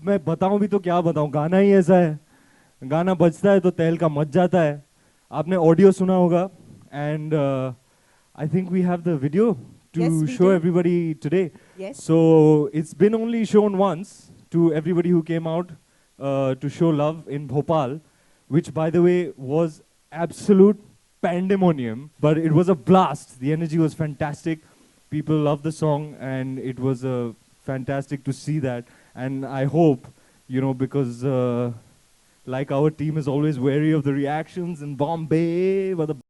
मैं बताऊं भी तो क्या बताऊं, गाना ही ऐसा है, गाना बजता है तो तहलका मच जाता है। आपने ऑडियो सुना होगा and I think we have the video to Yes, we show do. everybody today. Yes. So it's been only shown once to everybody who came out to show love in Bhopal, which by the way was absolute pandemonium, but it was a blast. The energy was fantastic. People loved the song and it was fantastic to see that. And I hope, you know, because like our team is always wary of the reactions in Bombay, but the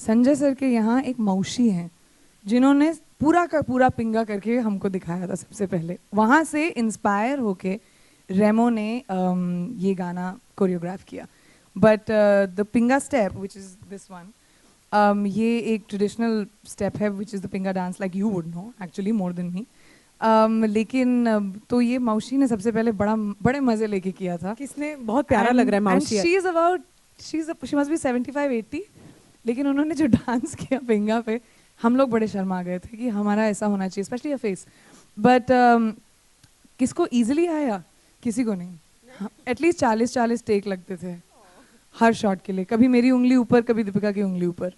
Sanjay sir के यहाँ एक मौसी हैं जिन्होंने पूरा का पूरा पिंगा करके हमको दिखाया था सबसे पहले। वहाँ से इंस्पायर होके रेमो ने ये गाना कोरियोग्राफ किया। But the Pinga step which is this one, ये एक ट्रेडिशनल स्टेप है which is the Pinga dance, like you would know actually more than me. लेकिन तो ये मौसी ने सबसे पहले बड़े मज़े लेके किया था। किसने? बहुत प्यारा लग रहा है मौसी। She is about she must be 75-80। लेकिन उन्होंने जो डांस किया पिंगा पे, हम लोग बड़े शर्मा गए थे कि हमारा ऐसा होना चाहिए, स्पेशली अ फेस। बट किसको इजीली आया? किसी को नहीं। एटलीस्ट 40 टेक लगते थे हर शॉट के लिए। कभी मेरी उंगली ऊपर, कभी दीपिका की उंगली ऊपर,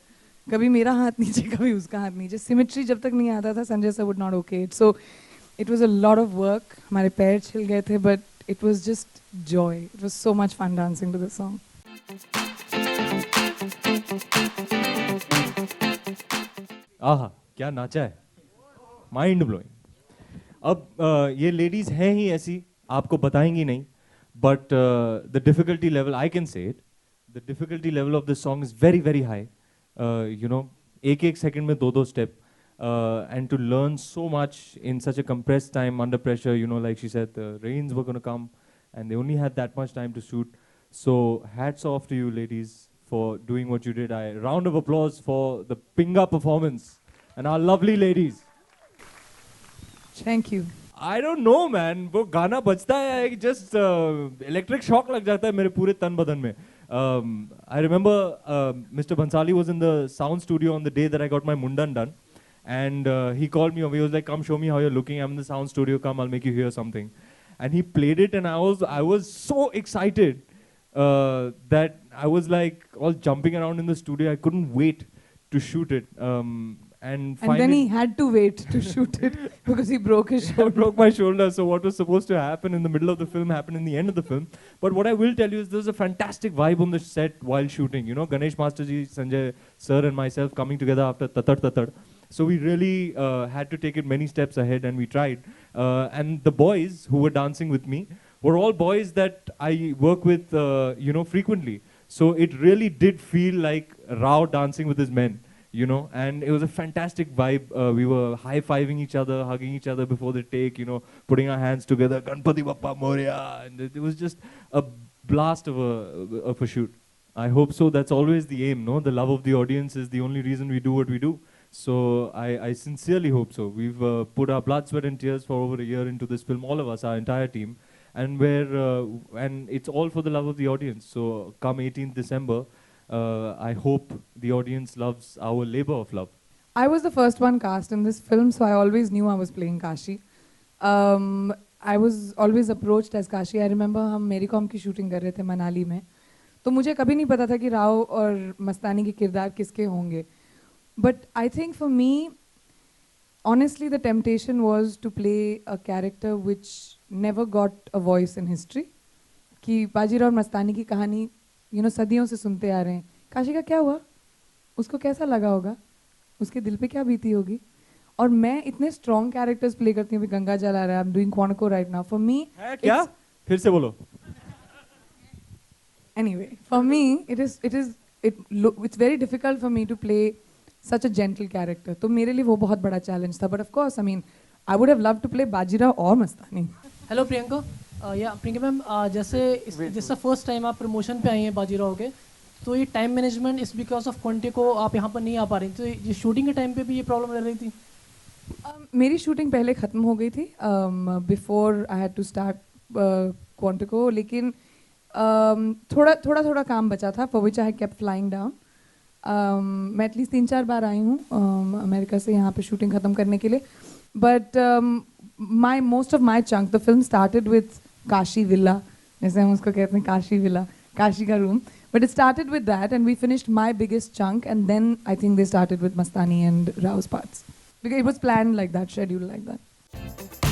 कभी मेरा हाथ नीचे, कभी उसका हाथ नीचे। सिमेट्री जब तक नहीं आता था Sanjay sir would not okay it. So it was a lot of work. हमारे पैर छिल गए थे, but it was just joy. It was so much fun dancing to this song. आहा क्या नाचा है, माइंड ब्लोइंग। अब ये लेडीज हैं ही ऐसी, आपको बताएंगी नहीं, but the difficulty level, I can say it, the difficulty level of this song is very very high. You know, एक एक सेकंड में दो step, and to learn so much in such a compressed time under pressure, you know, like she said the rains were going to come and they only had that much time to shoot. So hats off to you ladies for doing what you did. Round of applause for the Pinga performance and our lovely ladies. Thank you. I don't know man, वो गाना बजता है just electric shock लग जाता है मेरे पूरे तन बदन में. I remember Mr. Bhansali was in the sound studio on the day that I got my mundan done, and he called me over. He was like, "Come show me how you're looking. I'm in the sound studio. Come, I'll make you hear something." And he played it, and I was so excited that I was like all jumping around in the studio. I couldn't wait to shoot it. And then he had to wait to shoot it because he broke his I shoulder. broke my shoulder. So what was supposed to happen in the middle of the film happened in the end of the film. But what I will tell you is there's a fantastic vibe on the set while shooting. You know, Ganesh Masterji, Sanjay sir, and myself coming together after Tatad Tatad. So we really had to take it many steps ahead, and we tried. And the boys who were dancing with me were all boys that I work with, you know, frequently. So it really did feel like Rao dancing with his men, you know, and it was a fantastic vibe. We were high-fiving each other, hugging each other before the take, you know, putting our hands together, Ganpati Bappa Moria, and it was just a blast of a shoot. I hope so. That's always the aim, no? The love of the audience is the only reason we do what we do. So I sincerely hope so. We've put our blood, sweat, and tears for over a year into this film, all of us, our entire team, and and it's all for the love of the audience. So come 18th December, I hope the audience loves our labor of love. I was the first one cast in this film, so I always knew I was playing Kashi. I was always approached as Kashi. I remember हम मेरी com की shooting कर रहे थे मनाली में, तो मुझे कभी नहीं पता था कि राव और मस्तानी के किरदार किसके होंगे. But I think for me, honestly, the temptation was to play a character which never got a voice in history. कि बाजीराव और मस्तानी की कहानी, you know, सदियों से सुनते आ रहे हैं. काशी का क्या हुआ? उसको कैसा लगा होगा? उसके दिल पे क्या बीती होगी? और मैं इतने strong characters play करती हूँ. अभी गंगा जल आ रहा है. I'm doing Quantico right now. For me, क्या? फिर से बोलो. Anyway, for me, it's very difficult for me to play such a gentle character. तो मेरे लिए वो बहुत बड़ा challenge था. But of course, I mean, I would have loved to play Bajirao और मस्तानी. हेलो प्रियंका. या प्रियंका मैम, जैसे फर्स्ट टाइम आप प्रमोशन पे आई हैं बाजीराव के, तो ये टाइम मैनेजमेंट इस बिकॉज ऑफ क्वांटिको आप यहाँ पर नहीं आ पा रही थी, तो ये शूटिंग के टाइम पे भी ये प्रॉब्लम रह रही थी? मेरी शूटिंग पहले ख़त्म हो गई थी before I had to start Quantico, लेकिन थोड़ा काम बचा था for which I kept flying down. मैं एटलीस्ट 3-4 बार आई हूँ अमेरिका से यहाँ पे शूटिंग ख़त्म करने के लिए. But most of my chunk, the film started with Kashi villa, जैसे हम उसको कहते हैं, काशी विला, काशी का room. But it started with that, and we finished my biggest chunk, and then I think they started with Mastani and Rao's parts. Because it was planned like that, scheduled like that.